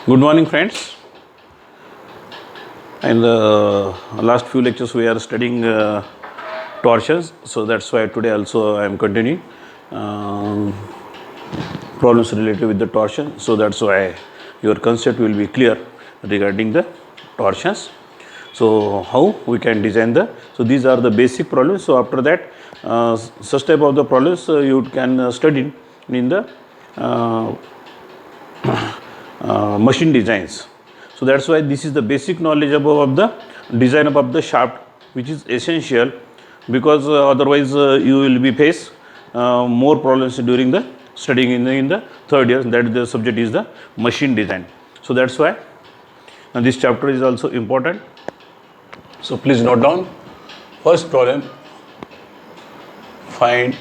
Good morning, friends. In the last few lectures, we are studying torsions. So that's why today also I am continuing problems related with the torsion. So that's why your concept will be clear regarding the torsions. So how we can design so these are the basic problems. So after that, such type of the problems you can study in the machine designs. So that's why this is the basic knowledge of the design of the shaft, which is essential, because otherwise you will be face more problems during the studying in the third year. That the subject is the machine design. So that's why this chapter is also important. So please note down. First problem: find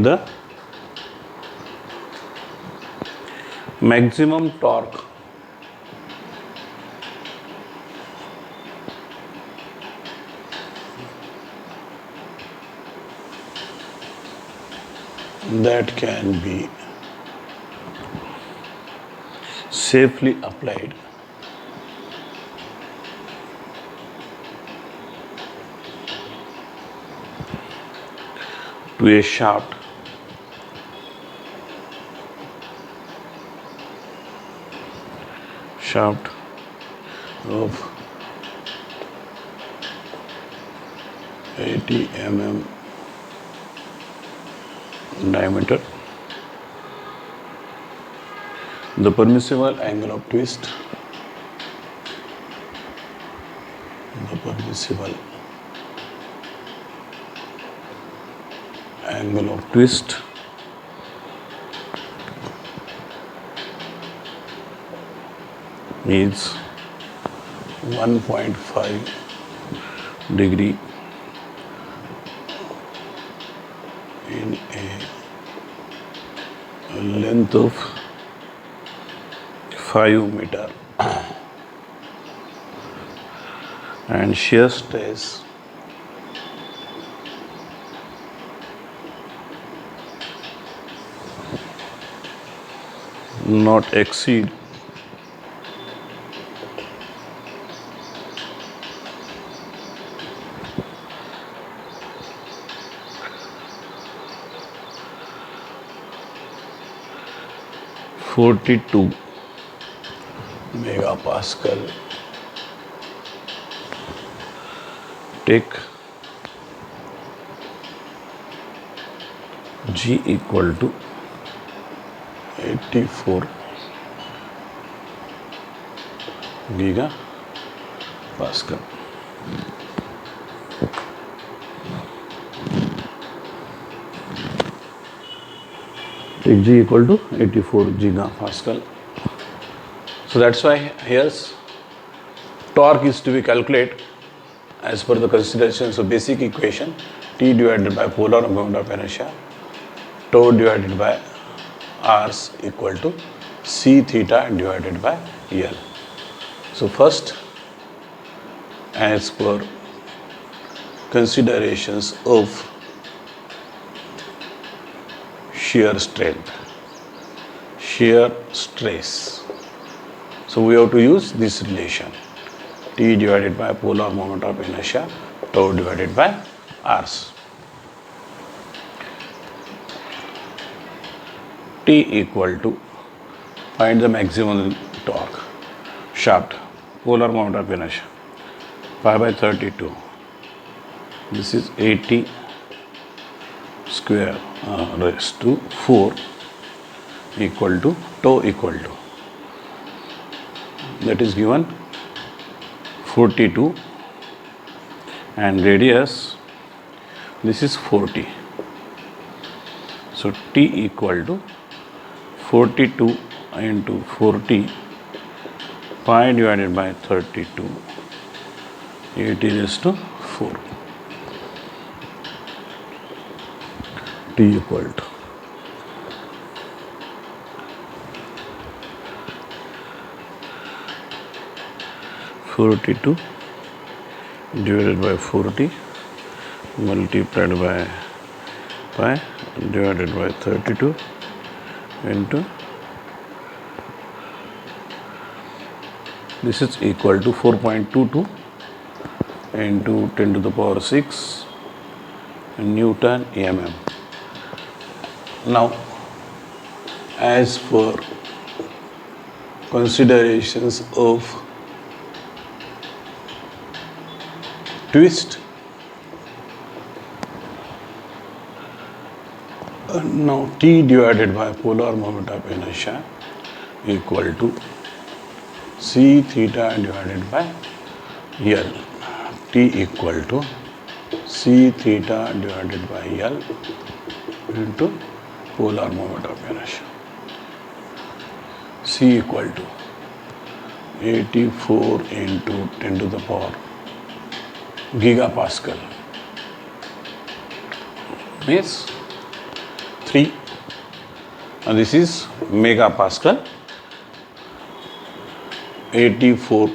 the maximum torque that can be safely applied to a shaft of 80 mm diameter. The permissible angle of twist is 1.5 degree in a length of 5 meter and shear stress not exceed 42 megapascal. Take G equal to 84 gigapascal. Take G equal to 84 gigapascal. So that's why here's torque is to be calculated as per the considerations of basic equation: T divided by polar moment of inertia, tau divided by R's equal to C theta divided by L. So first, as per considerations of shear stress. So we have to use this relation: T divided by polar moment of inertia, tau divided by R's. T equal to, find the maximum torque, shaft, polar moment of inertia, 5 by 32. This is 80 square raised to 4 equal to tau equal to, that is given 42, and radius, this is 40. So T equal to 42 into 40, pi divided by 32, 80 raised to 4. T equal to 42 divided by 40 multiplied by pi divided by 32 into this is equal to 4.22 into 10 to the power 6 Newton mm. Now, as for considerations of twist, now T divided by polar moment of inertia equal to C theta divided by L. T equal to C theta divided by L into polar moment of inertia. C equal to 84 into 10 to the power gigapascal means 3, and this is megapascal. 84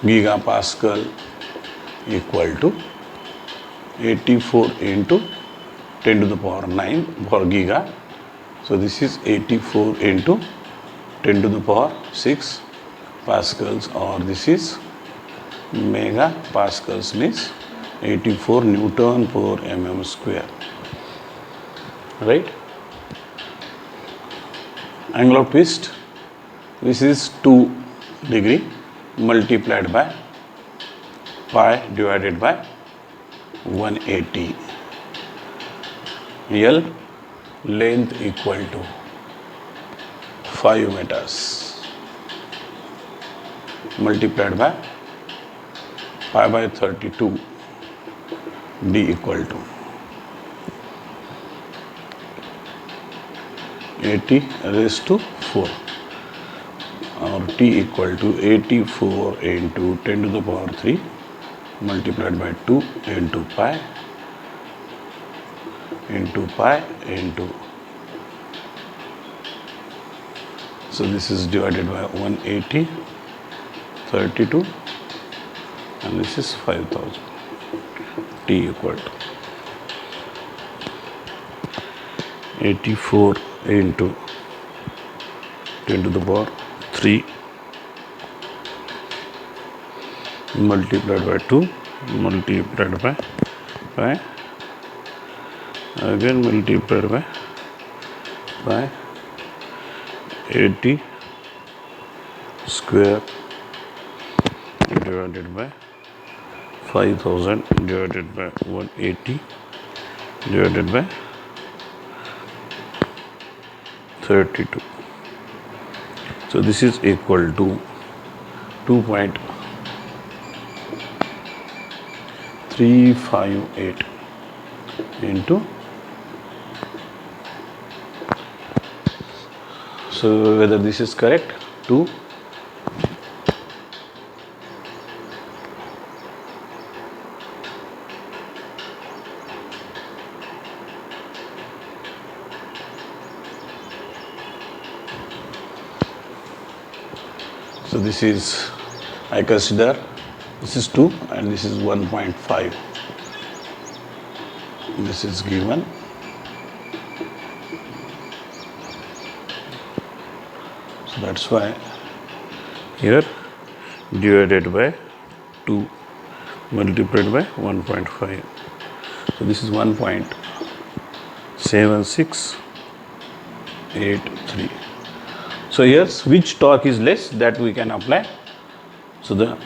gigapascal equal to 84 into 10 to the power 9 for giga. So this is 84 into 10 to the power 6 pascals, or this is megapascals means 84 Newton per mm square. Right? Angle of twist, this is 2 degree multiplied by pi divided by 180. L length equal to 5 meters multiplied by pi by 32. D equal to 80 raised to 4, or T equal to 84 into 10 to the power 3 multiplied by 2 into pi into, so this is divided by 180, 32, and this is 5000. T equal to 84 into 10 to the power 3 multiplied by 2 multiplied by pi again multiplied by pi 80 square divided by 5000 divided by 180 divided by 32. So this is equal to 2.358 into, so whether this is correct, 2 so this is, I consider this is 2 and this is 1.5. This is given. So that's why here divided by 2 multiplied by 1.5. So this is 1.7683. So here which torque is less, that we can apply. So the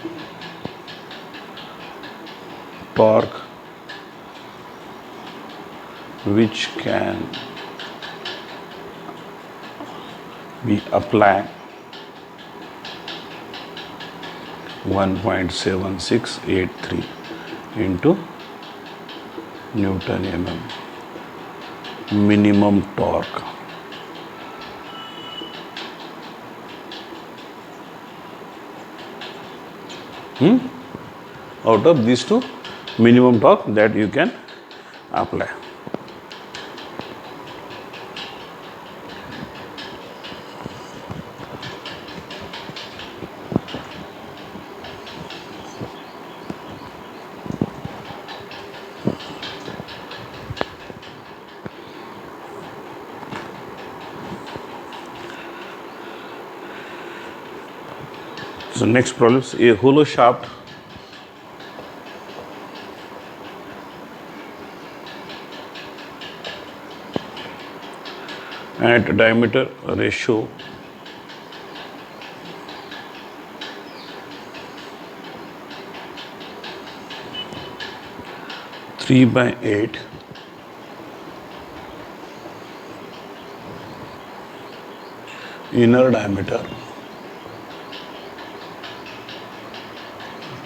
torque which can be applied 1.7683 into Newton mm, minimum torque. Out of these two, minimum torque that you can apply. So next problem is a hollow shaft at diameter ratio 3/8 inner diameter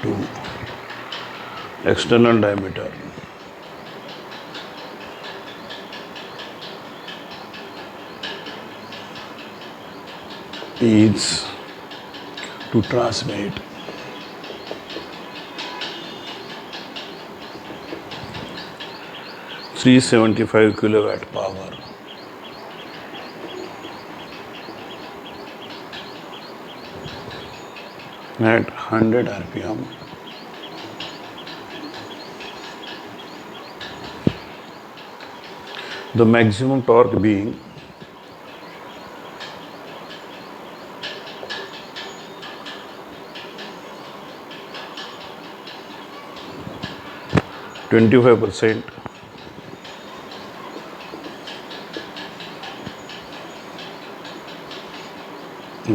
to external diameter is to transmit 375 kilowatt power at 100 rpm the maximum torque being 25%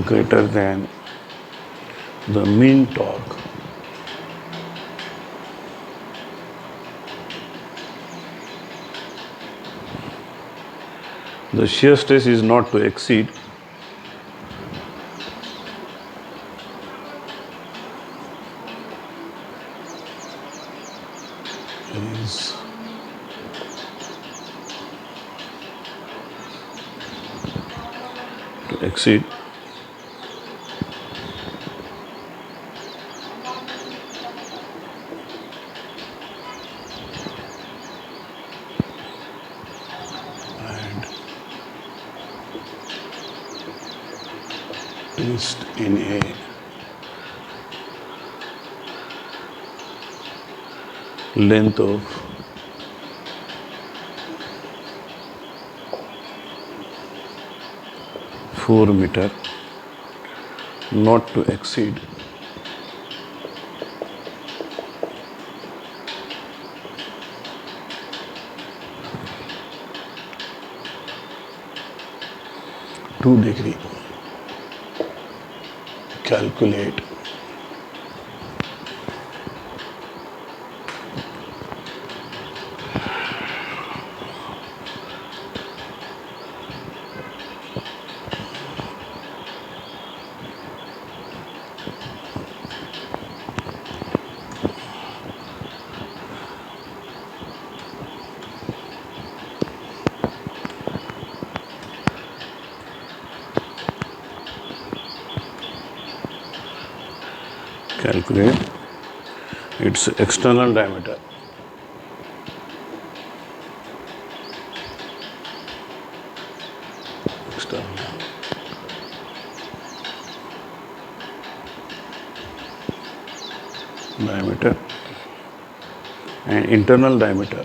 greater than the mean torque the shear stress is not to exceed is to exceed and twist in a length of 4 meter not to exceed 2 degree. Calculate its external diameter. External diameter and internal diameter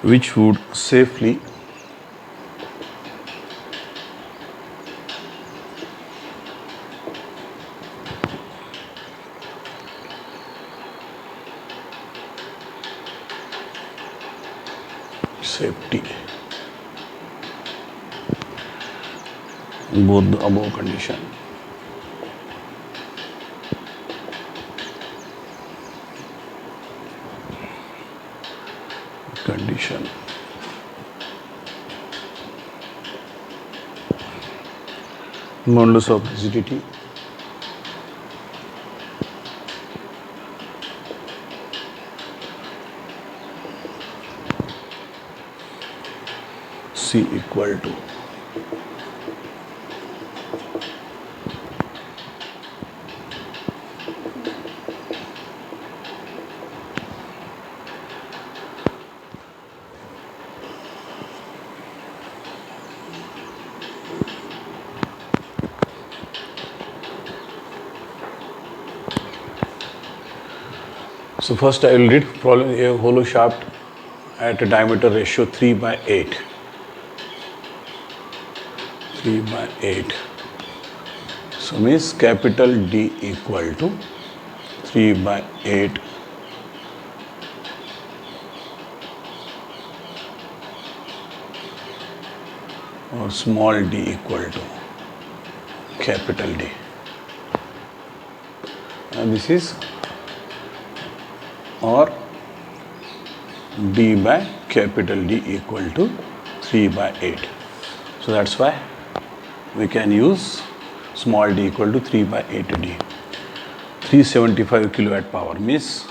which would safely both the above condition. Modulus of rigidity C equal to So first I will read problem. A hollow shaft at a diameter ratio 3 by 8. 3 by 8. So means capital D equal to 3 by 8 or small d equal to capital D. And this is or D by capital D equal to 3 by 8. So that's why we can use small d equal to 3 by 8 d. 375 kilowatt power means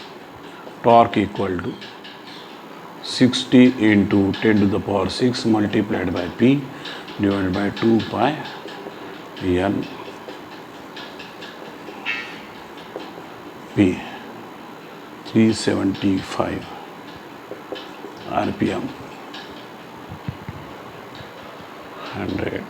torque equal to 60 into 10 to the power 6 multiplied by P divided by 2 pi N P. 375 RPM 100.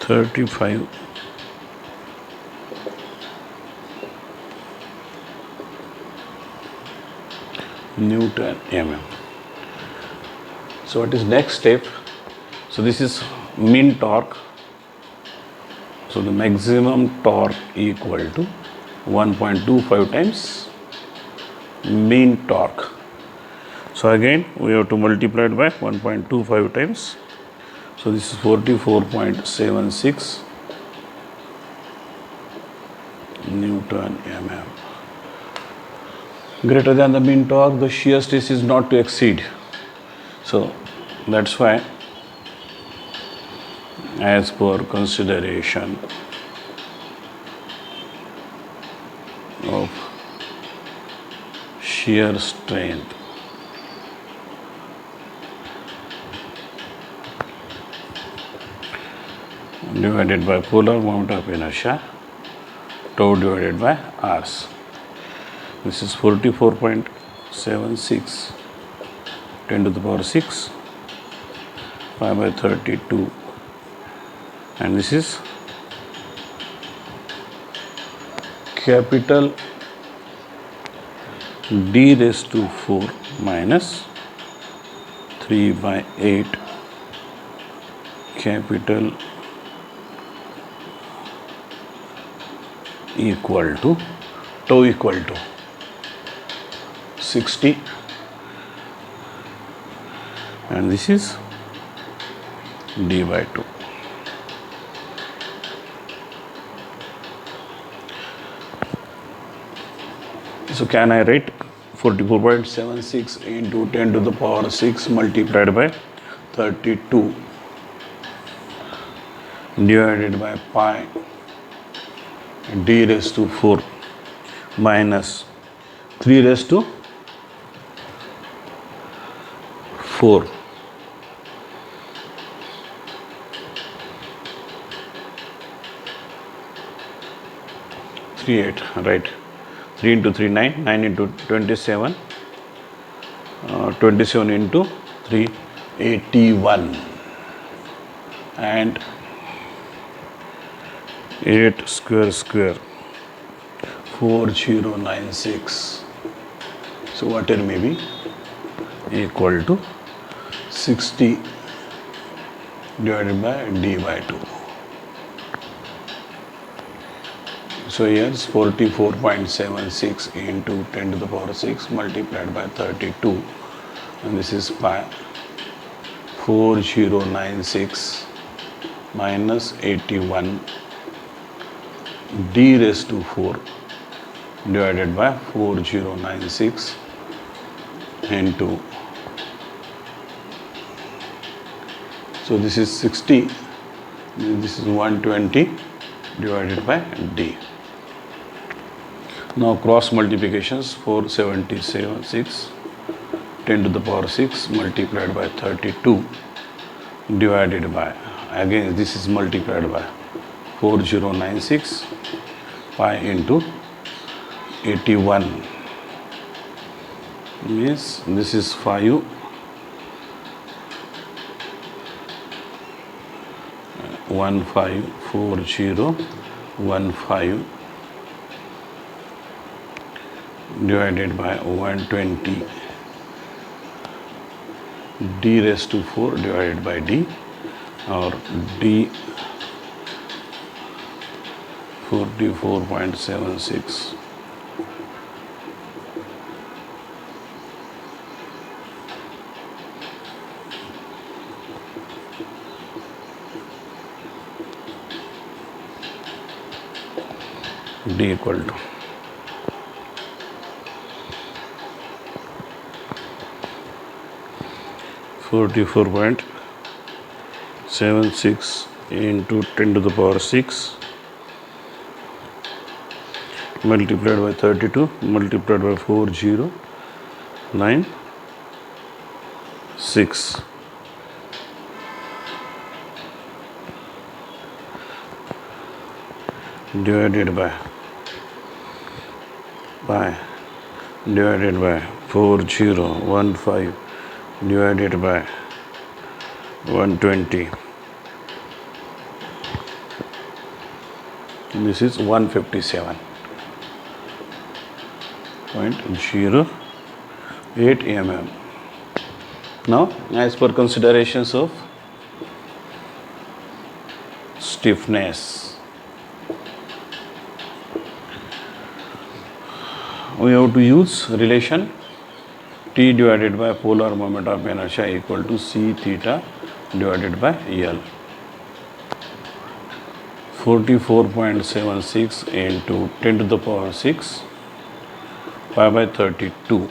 $35 Newton mm. So what is next step? So this is mean torque. So the maximum torque equal to 1.25 times mean torque. So again we have to multiply it by 1.25 times. So this is 44.76 Newton mm. Greater than the mean torque, the shear stress is not to exceed. So that's why, as per consideration of shear strength, divided by polar moment of inertia, tau divided by Rs. This is 44.76 10 to the power 6 pi by 32, and this is capital D raised to 4 minus 3 by 8 capital equal to tau equal to 60, and this is D by 2. So can I write 44.76 into 10 to the power 6 multiplied by 32 divided by pi D raised to 4 minus 3 raised to 4 3 8, right? 3 into 3 9, 9 into 27, 27 into 3 81, and 8 square 4096. So water may be equal to 60 divided by D by 2. So here is 44.76 into 10 to the power 6 multiplied by 32, and this is pi 4096 minus 81 D raised to 4 divided by 4096 into, so this is 60, this is 120 divided by D. Now cross multiplications, 476 10 to the power 6 multiplied by 32 divided by, again this is multiplied by 4096 pi into 81 means this is 5 154015 divided by 120 d raised to 4 divided by d, or d 44.76 d equal to 44.76 into 10 to the power 6 multiplied by 32 multiplied by 4096 divided by pi divided by 4015 divided by 120. This is 157.08 mm. Now, as per considerations of stiffness, we have to use relation T divided by polar moment of inertia equal to C theta divided by L. 44.76 into 10 to the power 6 pi by 32.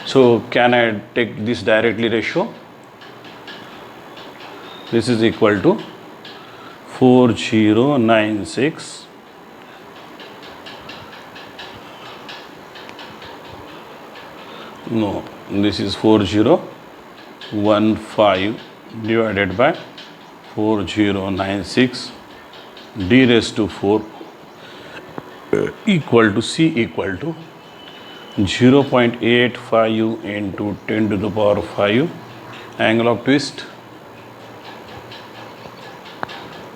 So can I take this directly ratio? This is equal to 4096 no, this is 4015 divided by 4096 d raised to 4 equal to C equal to 0.85 into 10 to the power 5 angle of twist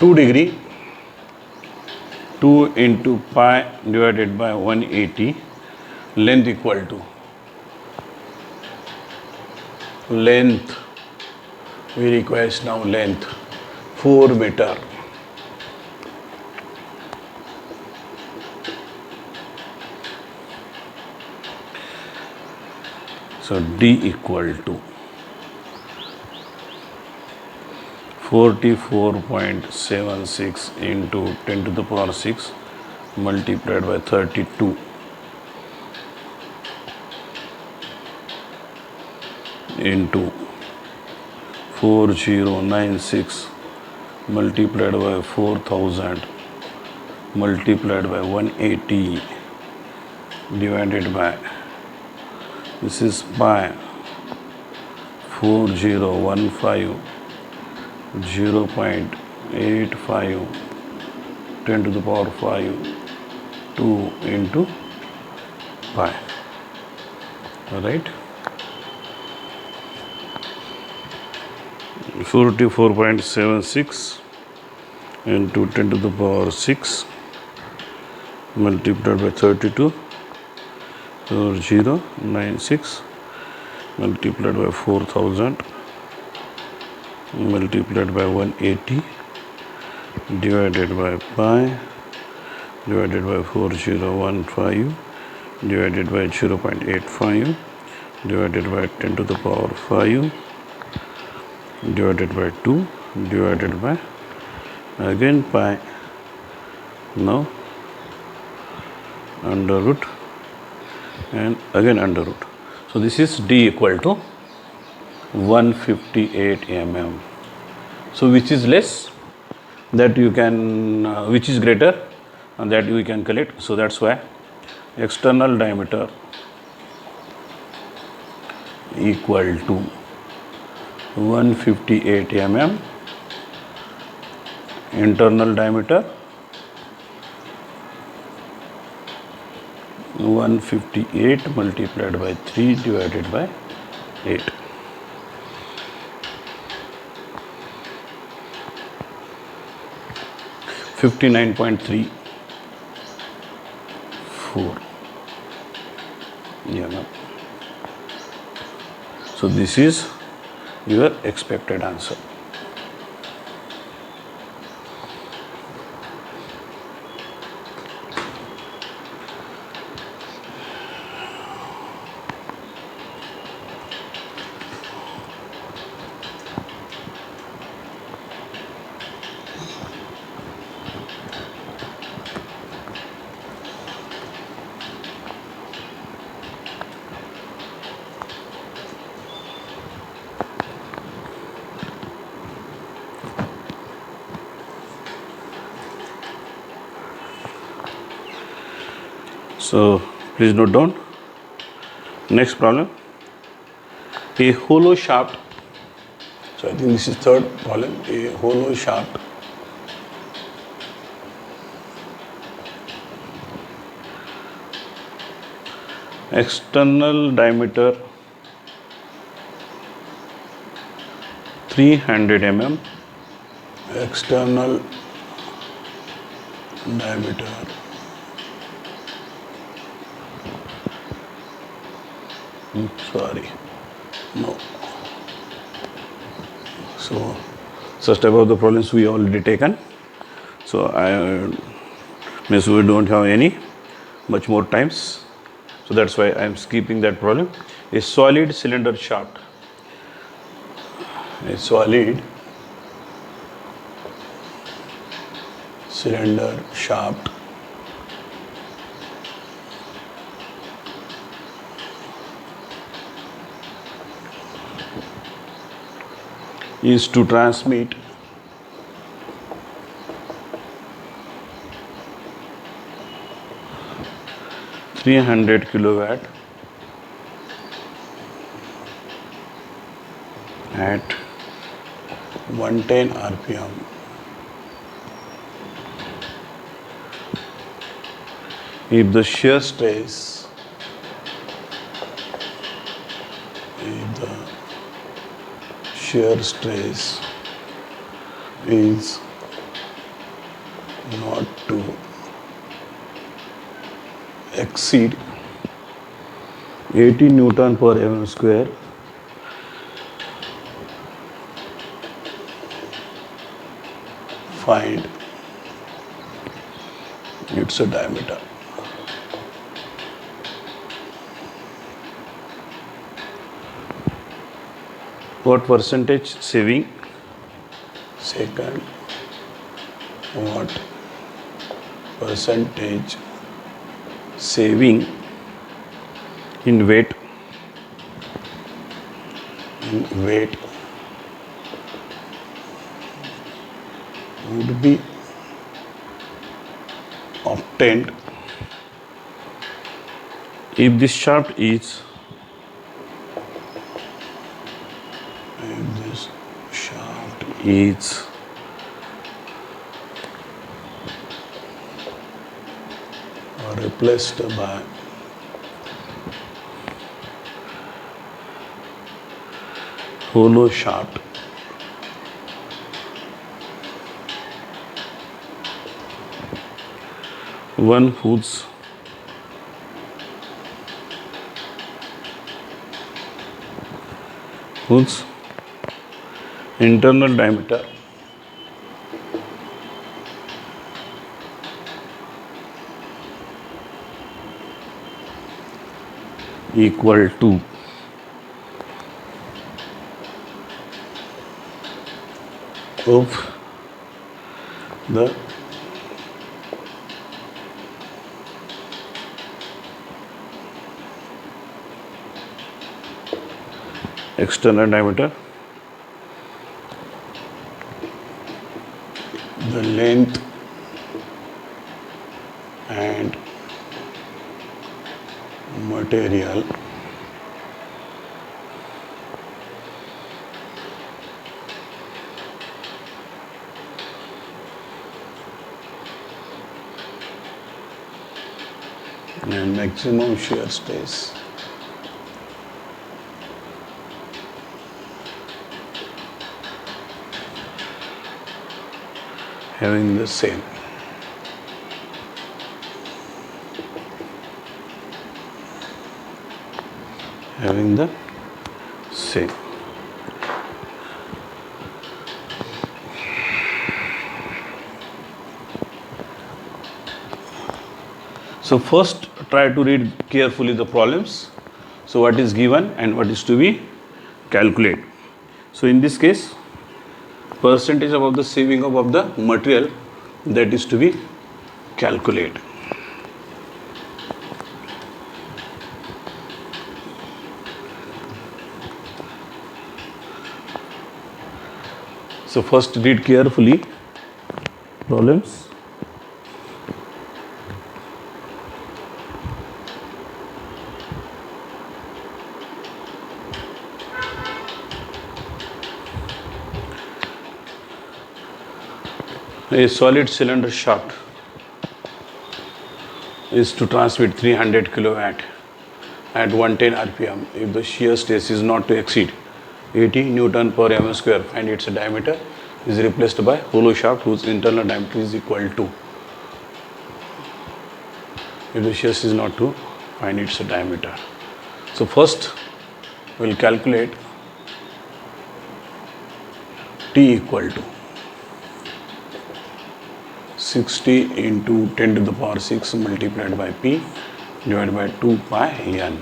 2 degree 2 into pi divided by 180 length equal to length, we request now length 4 meter. So D equal to 44.76 into 10 to the power 6 multiplied by 32 into 4096 multiplied by 4000 multiplied by 180 divided by, this is pi 4015 0.85 10 to the power 5 2 into pi, alright. 44.76 into 10 to the power 6 multiplied by 32 4096 multiplied by 4000 multiplied by 180 divided by pi divided by 4015 divided by 0.85 divided by 10 to the power 5 divided by 2 divided by again pi, now under root and again under root. So this is D equal to 158 mm. So which is less, that you can which is greater, and that we can collect. So that's why external diameter equal to 158 mm internal diameter 158 multiplied by 3 divided by 8. $59.34 mm. So this is your expected answer. So please note down. Next problem. A hollow shaft. So I think this is third problem. A hollow shaft external diameter 300 mm. External diameter no. So such type of the problems we already taken. So we don't have any much more times. So that's why I am skipping that problem. A solid cylinder shaft. A solid cylinder shaft is to transmit 300 kilowatt at 110 rpm. If the shear stress is not to exceed 80 Newton per mm square, find its diameter. What percentage saving? Second, what percentage saving in weight would be obtained if this shaft is replaced by hollow shaft one whose internal diameter equal to of the external diameter, the length and material and maximum shear stress having the same. Having the same. So first try to read carefully the problems. So what is given and what is to be calculated. So in this case, percentage of the saving of the material, that is to be calculated. So first read carefully problems. A solid cylinder shaft is to transmit 300 kilowatt at 110 rpm if the shear stress is not to exceed 80 Newton per mm square and its diameter is replaced by hollow shaft whose internal diameter is equal to. If the shear is not to find its diameter. So first we will calculate T equal to 60 into 10 to the power 6 multiplied by P divided by 2 pi n.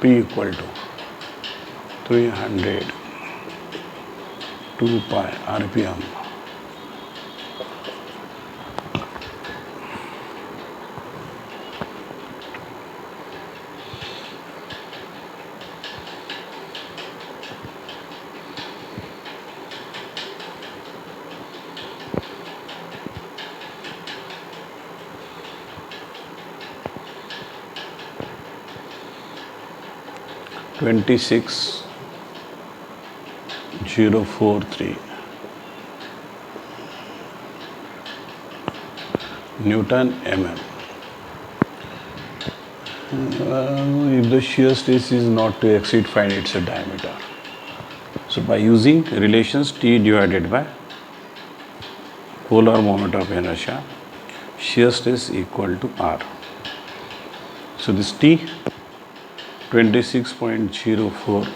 P equal to 300 2 pi rpm. $26,043 Newton mm. If the shear stress is not to exceed, find its diameter. So by using relations T divided by polar moment of inertia, shear stress equal to R. So this T 26.04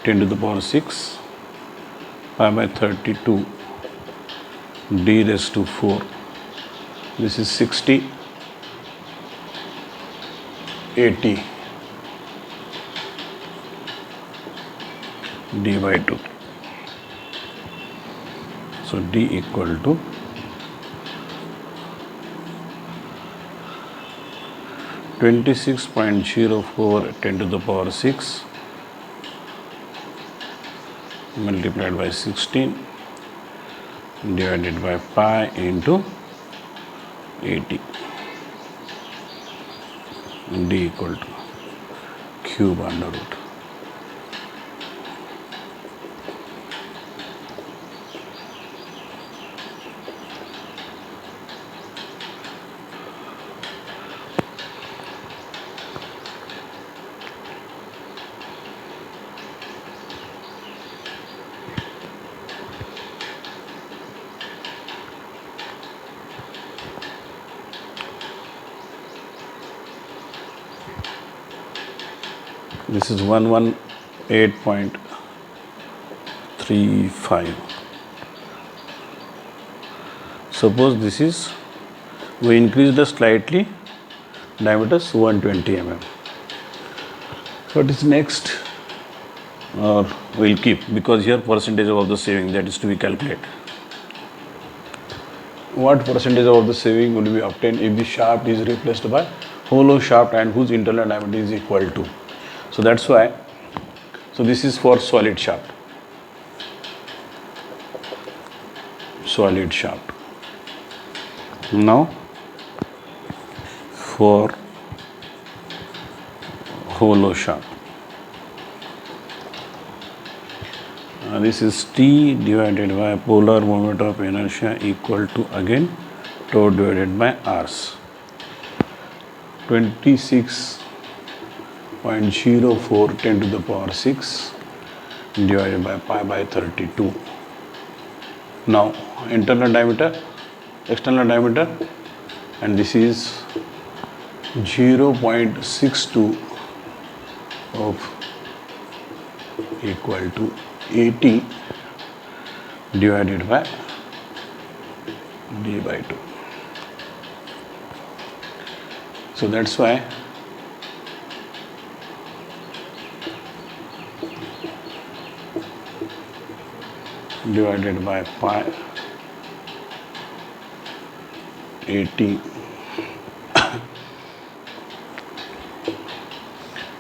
10 to the power 6 pi by 32 d raised to 4. This is 60 80 d by 2. So d equal to 26.04 10 to the power 6 multiplied by 16 divided by pi into 80. D equal to cube under root. This is 118.35. Suppose this is, we increased slightly, diameter is 120 mm. So what is next? Or we will keep, because here percentage of the saving, that is to be calculated. What percentage of the saving would be obtained if the shaft is replaced by hollow shaft and whose internal diameter is equal to? So that's why, so this is for solid shaft. Solid shaft. Now for hollow shaft. This is T divided by polar moment of inertia equal to again tau divided by Rs. 26.04 10 to the power 6 divided by pi by 32. Now internal diameter, external diameter, and this is 0.62 of equal to 80 divided by d by 2. So that's why divided by pi 80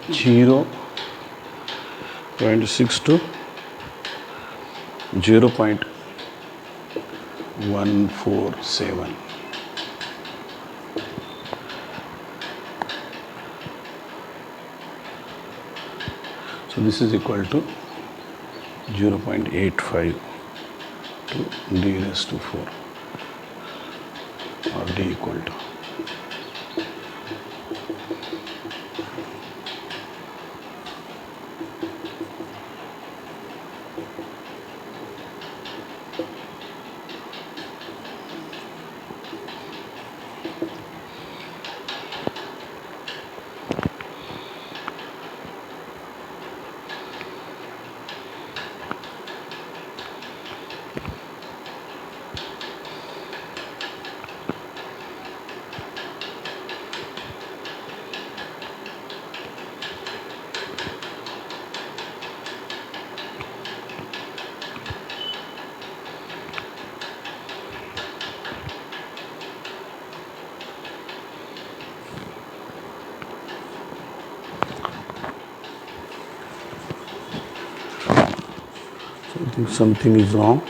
0.62 0.147. So this is equal to 0.85 to d raised to 4 or d equal to. I think something is wrong.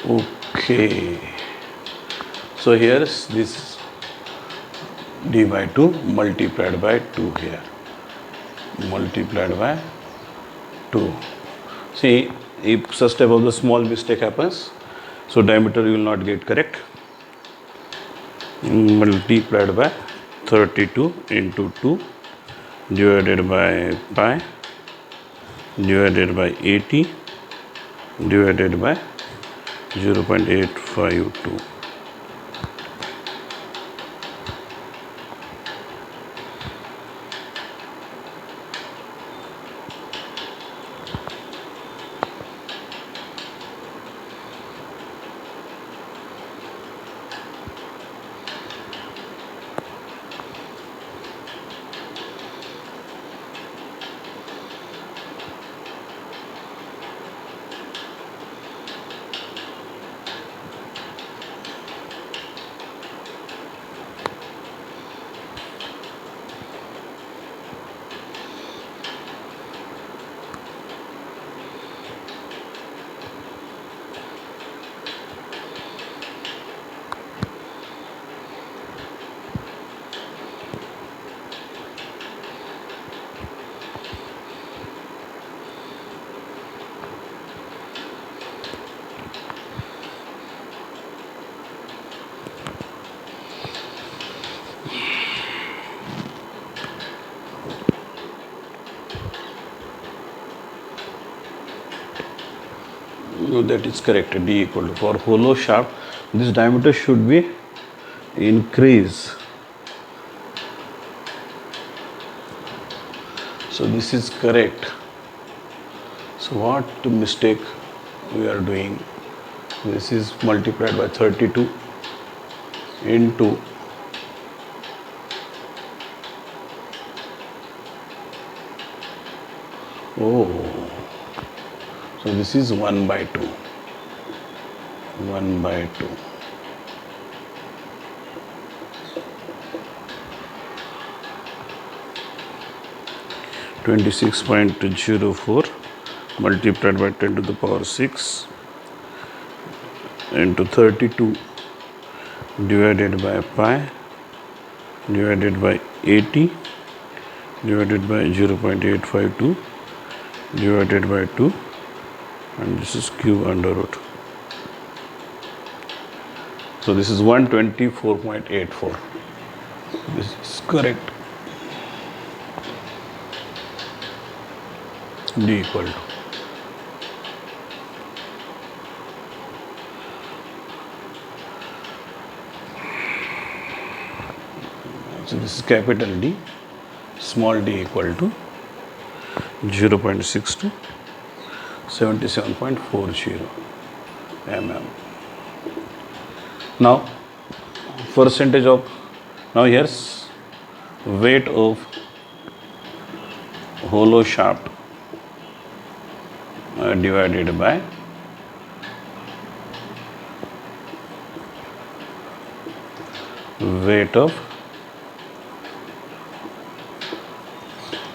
Okay, so here is this d by 2 multiplied by 2 here, multiplied by 2. See, if such type of the small mistake happens, so diameter you will not get correct. Multiplied by 32 into 2 divided by pi divided by 80 divided by 0.852. No, that is correct. D equal to, for hollow shaft, this diameter should be increase. So this is correct. So what mistake we are doing? This is multiplied by 32 into so this is 1 by 2. 1 by 2. (26.04) multiplied by 10 to the power 6 into 32 divided by pi divided by 80 divided by 0.852 divided by 2, and this is cube under root. So this is 124.84. This is correct. D equal to. So this is capital D, small d equal to 0.62, 77.40 mm. Now percentage of, now here's weight of hollow shaft divided by weight of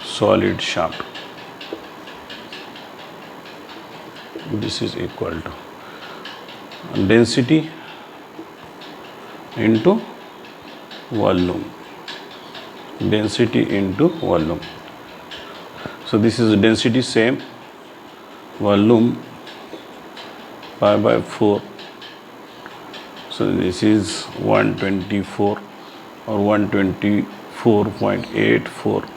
solid shaft. This is equal to density into volume. Density into volume. So this is density same, volume pi by 4. So this is 124 or 124.84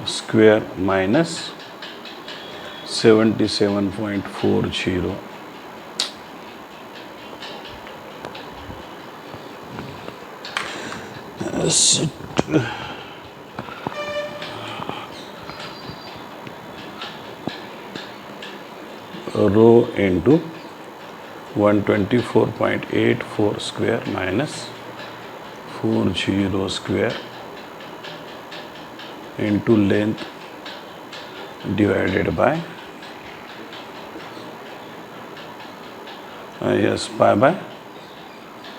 square minus 77.40. Rho into 124.84 square minus 40 square into length divided by yes, pi by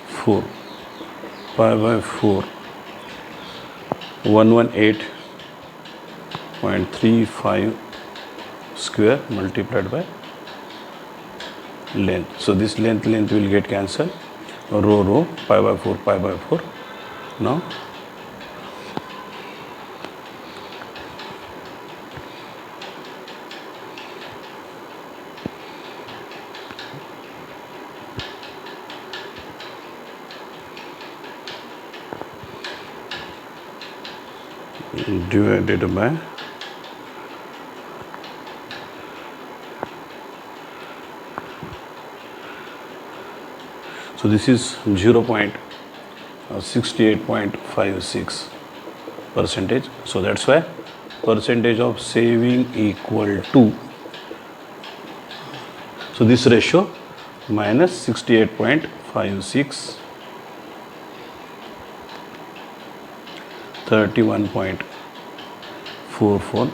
4. Pi by 4, 118.35 square multiplied by length. So this length will get cancelled. Rho, pi by 4, pi by 4. Now divided by so this is 0.68.56 percentage. So that's why percentage of saving equal to, so this ratio minus 68.56, 31.44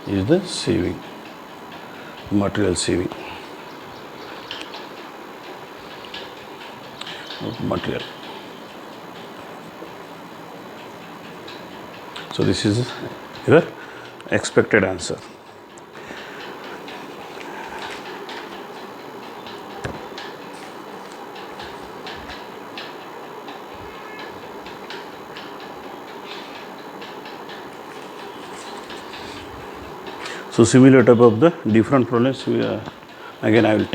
is the saving, material saving of material. So this is your expected answer. So similar type of the different problems again I will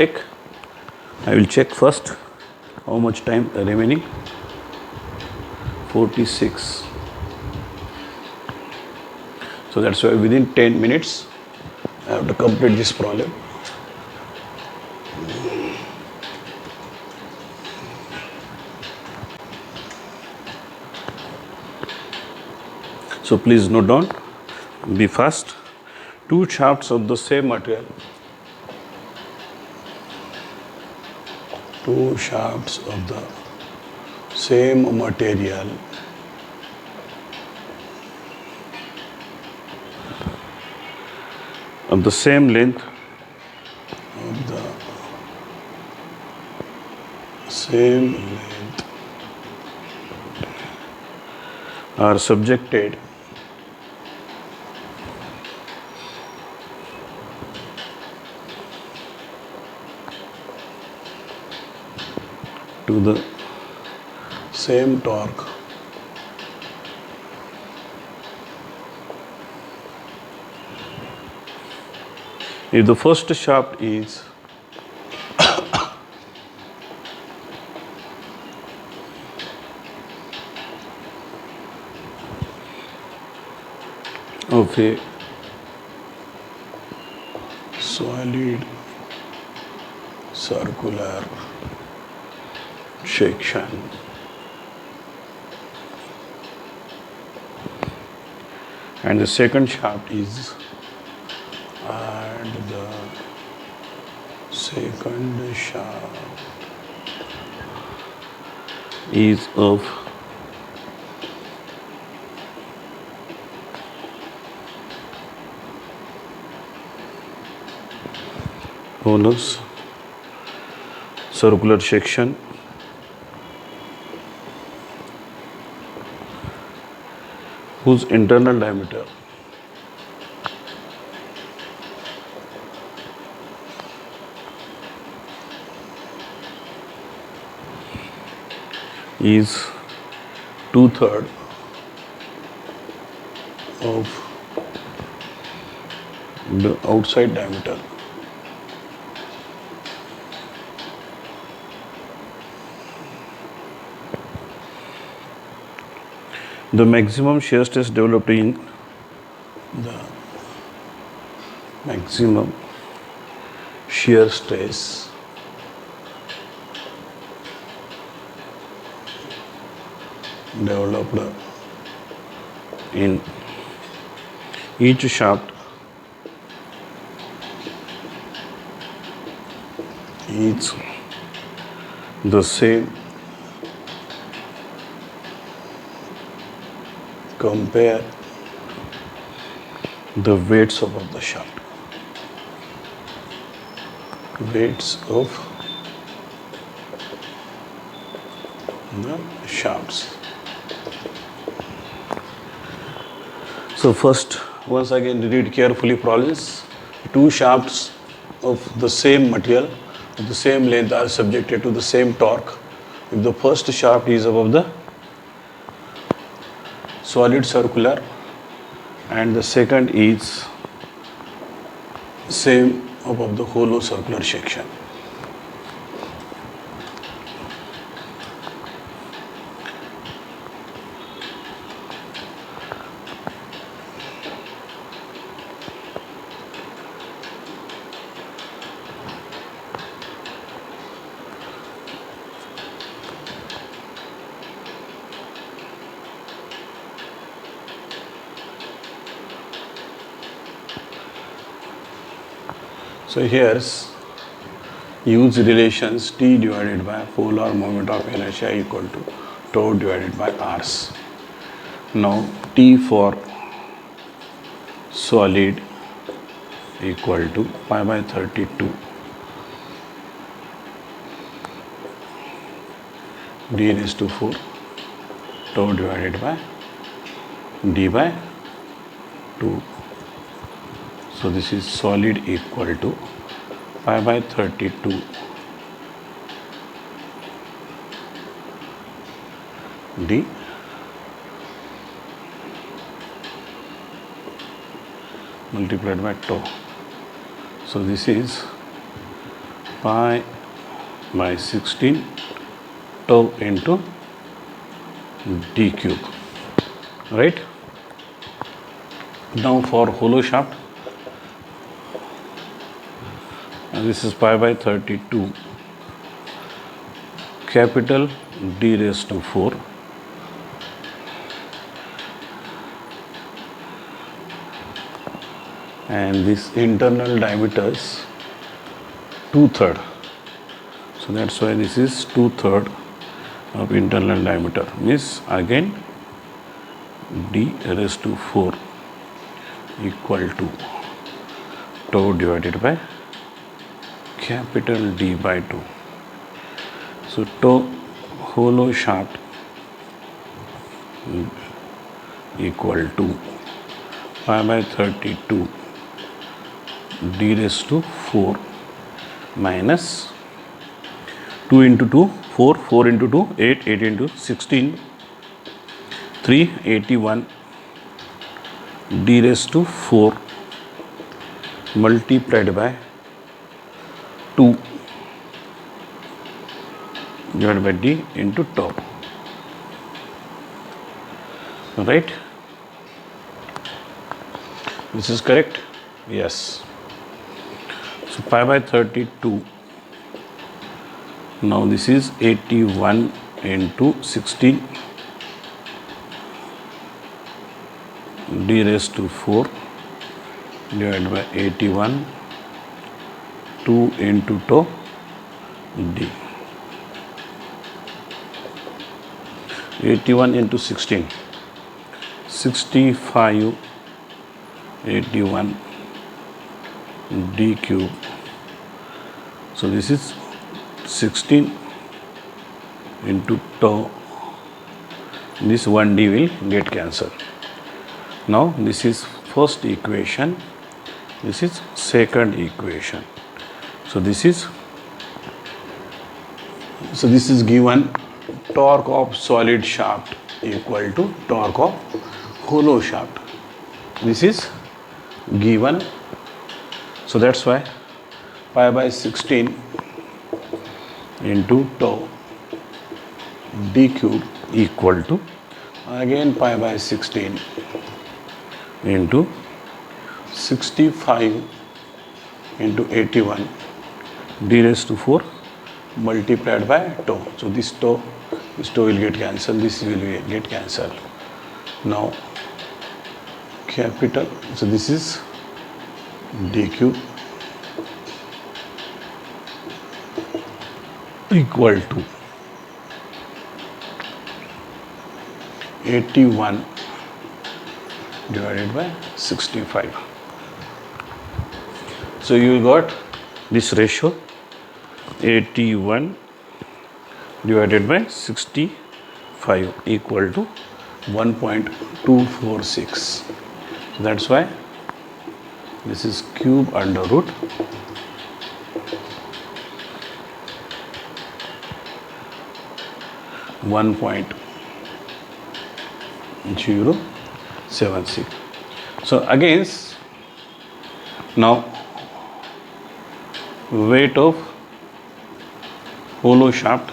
check first how much time remaining. 46. So that's why within 10 minutes I have to complete this problem. So please note down, be fast. Two shafts of the same material. Two shafts of the same material of the same length are subjected to the same torque if the first shaft is of a solid circular section and the second shaft is of hollow circular section whose internal diameter is 2/3 of the outside diameter. The maximum shear stress developed in the maximum shear stress developed in each shaft is the same. Compare the weights of the shaft. Weights of the shafts. So first, once again read carefully problems. Two shafts of the same material, of the same length are subjected to the same torque. If the first shaft is above the solid circular and the second is same above the hollow circular section. So here's use relations T divided by polar moment of inertia equal to tau divided by Rs. Now T for solid equal to pi by 32 d raised to 4 tau divided by d by 2. So this is solid equal to pi by 32 d multiplied by tau. So this is pi by 16 tau into d cube, right? Now for hollow shaft, and this is pi by 32 capital D raised to 4 and this internal diameter is 2/3. So that's why this is 2/3 of internal diameter, means again D raised to 4 equal to tau divided by capital D by 2. So tau hollow shaft equal to pi by 32 D raised to 4 minus 2 into 2, 4, 4 into 2, 8, 8 into 16, 381 D raised to 4 multiplied by 2 divided by D into tau. Right? This is correct? Yes. So pi by 32. Now this is 81 into 16 D raised to 4 divided by 81, 2 into tau D. 81 into 16, 65, 81 D cube. So this is 16 into tau. This 1D will get cancelled. Now this is first equation, this is second equation. So this is given torque of solid shaft equal to torque of hollow shaft. This is given. So that's why pi by 16 into tau D cube equal to again pi by 16 into 65 into 81 D raised to 4 multiplied by tau. So this tau will get cancelled, this will get cancelled. Now capital, so this is D cube equal to 81 divided by 65. So you got this ratio 81 divided by 65 equal to 1.246. That's why this is cube under root 1.076. So again, now weight of hollow shaft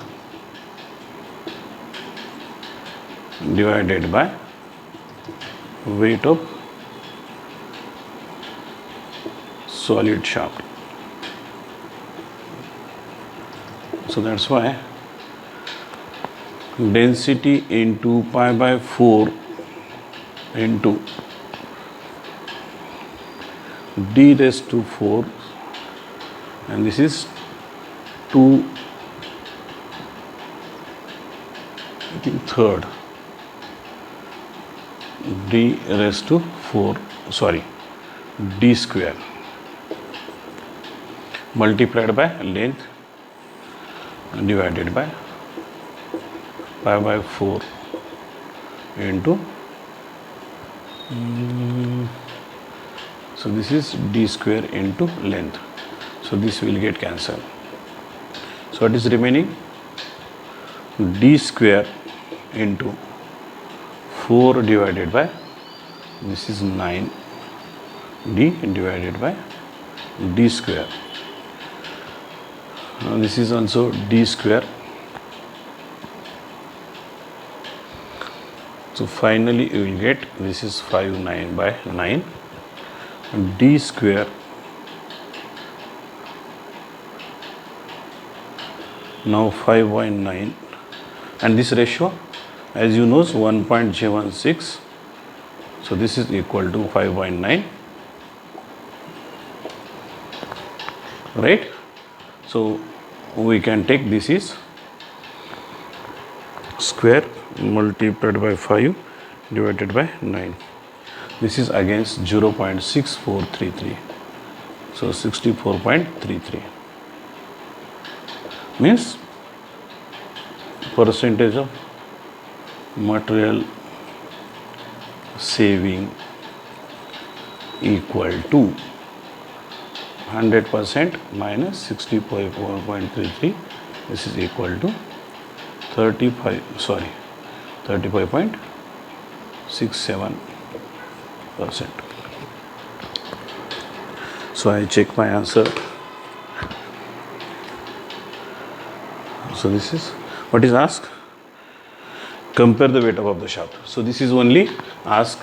divided by weight of solid shaft. So that's why density into pi by 4 into D raised to 4, and this is 2/3 D raised to 4, sorry, D square multiplied by length divided by pi by 4 into so this is D square into length. So this will get cancelled. So what is remaining? D square into 4 divided by, this is 9 D divided by D square. Now this is also D square. So finally you will get, this is 5/9 by 9 D square now 5.9, and this ratio, as you know, is 1.16. So this is equal to 5.9, right? So we can take this is square multiplied by 5 divided by 9. This is against 0.6433. So 64.33 means percentage of material saving equal to 100% minus 64.33. This is equal to 35.67%. So I check my answer. So this is what is asked. Compare the weight above the shaft. So this is only ask.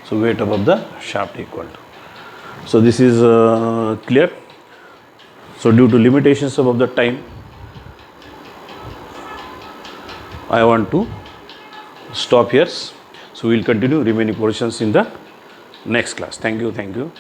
So weight above the shaft equal to. So this is clear. So due to limitations of the time, I want to stop here. So we will continue remaining portions in the next class. Thank you.